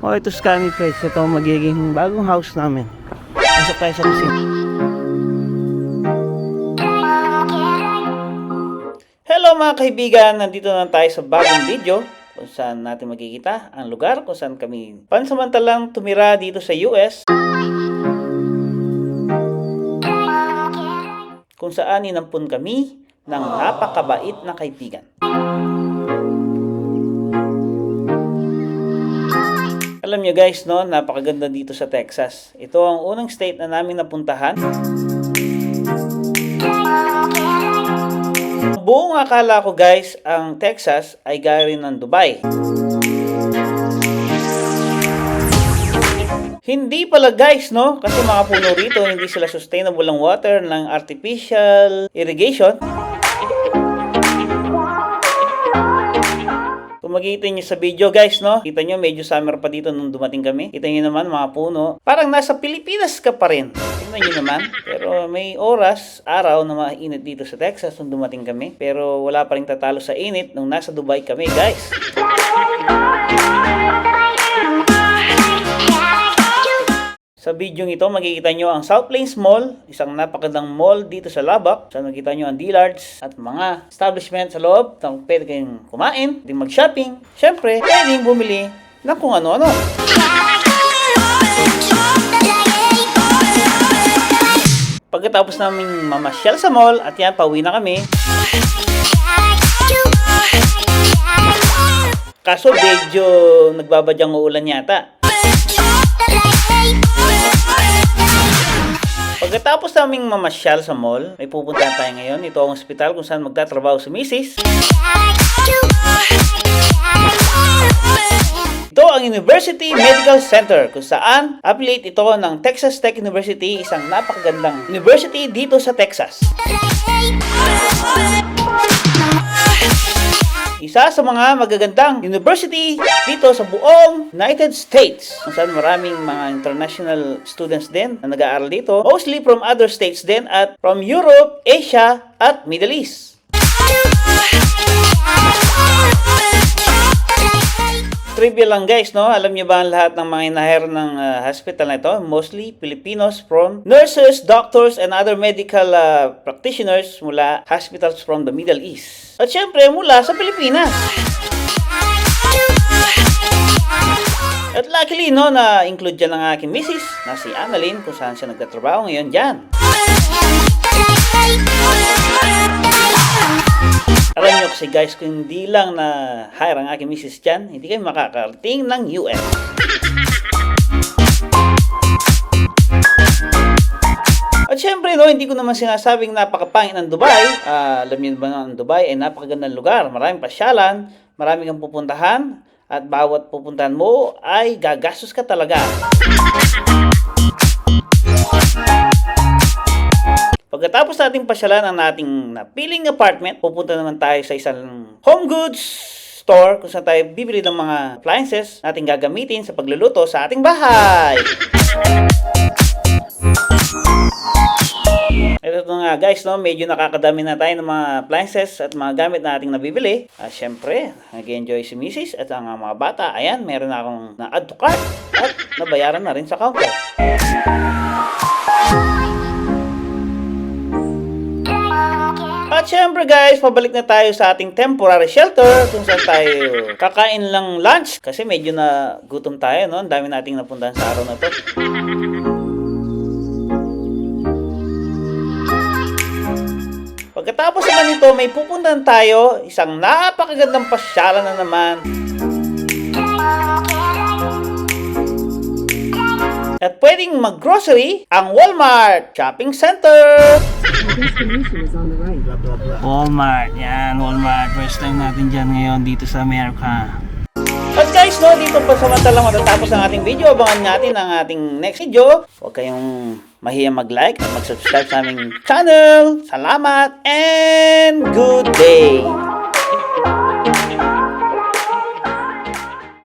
Oh, ito Scammy Friends. Ito ang magiging bagong house namin. Pasok tayo sa kusina. Hello mga kaibigan! Nandito na tayo sa bagong video kung saan natin makikita ang lugar kung saan kami pansamantalang tumira dito sa US. Kung saan inampun kami ng napakabait na kaibigan. Alam nyo guys, no, napakaganda dito sa Texas. Ito ang unang state na namin napuntahan. Buong akala ko guys, ang Texas ay gaya rin ng Dubai. Hindi pala guys, no? Kasi mga puno rito, hindi sila sustainable ang water ng artificial irrigation. Kung makikita nyo sa video guys, no? Kita nyo medyo summer pa dito nung dumating kami. Kita nyo naman mga puno. Parang nasa Pilipinas ka pa rin. Tingnan nyo naman. Pero may oras, araw na mainit dito sa Texas nung dumating kami. Pero wala pa rin tatalo sa init nung nasa Dubai kami guys. Sa video ito, makikita nyo ang South Plains Mall, isang napakagandang mall dito sa Lubbock. Sa makikita nyo ang Dillard's at mga establishment sa loob. Pwede kayong kumain, pwede mag-shopping. Siyempre, pwede bumili ng kung ano-ano. Pagkatapos namin mamasyal sa mall, at yan, pauwi na kami. Kaso medyo nagbabadyang uulan yata. Pagkatapos naming mamasyal sa mall, may pupuntahan tayo ngayon. Ito ang ospital kung saan magtatrabaho si Mrs. Ito ang University Medical Center kung saan affiliate ito ng Texas Tech University, isang napakagandang university dito sa Texas. Isa sa mga magagandang university dito sa buong United States. Kung saan maraming mga international students din na nag-aaral dito. Mostly from other states din at from Europe, Asia at Middle East. Trivia lang guys, no? Alam niyo ba ang lahat ng mga inahire ng hospital na ito? Mostly Filipinos from nurses, doctors, and other medical practitioners mula hospitals from the Middle East. At syempre mula sa Pilipinas. At luckily, no, na-include dyan ang aking misis na si Annalyn kung saan siya nagtatrabaho ngayon dyan. Alam nyo kasi guys, kung hindi lang na-hire ang aking misis dyan, hindi kayo makakarating ng US. At syempre, no, hindi ko naman sinasabing napakapangit ng Dubai. Alam niyo ba na ang Dubai ay napakagandang lugar. Maraming pasyalan, maraming kang pupuntahan, at bawat pupuntahan mo ay gagastos ka talaga. Pagkatapos nating pasyalan ang nating napiling apartment, pupunta naman tayo sa isang home goods store kung saan tayo bibili ng mga appliances nating gagamitin sa pagluluto sa ating bahay. Ito nga guys, no, medyo nakakadami na tayo ng mga appliances at mga gamit na ating nabibili. At syempre, nag-enjoy si Mrs. at ang mga bata. Ayan, meron na akong na-add to cart at nabayaran na rin sa counter. At syempre guys, pabalik na tayo sa ating temporary shelter kung saan tayo kakain lang lunch kasi medyo na gutom tayo, no? Ang dami nating napuntahan sa araw na to. Pagkatapos naman nito, may pupuntahan tayo, isang napakagandang pasyalan na naman. At pwedeng mag-grocery ang Walmart Shopping Center. Walmart, yan, Walmart. First time natin dyan ngayon dito sa America. At guys, no, dito pa samantalang matatapos ang ating video. Abangan natin ang ating next video. Huwag kayong mahiyang mag-like at mag-subscribe sa aming channel. Salamat and good day!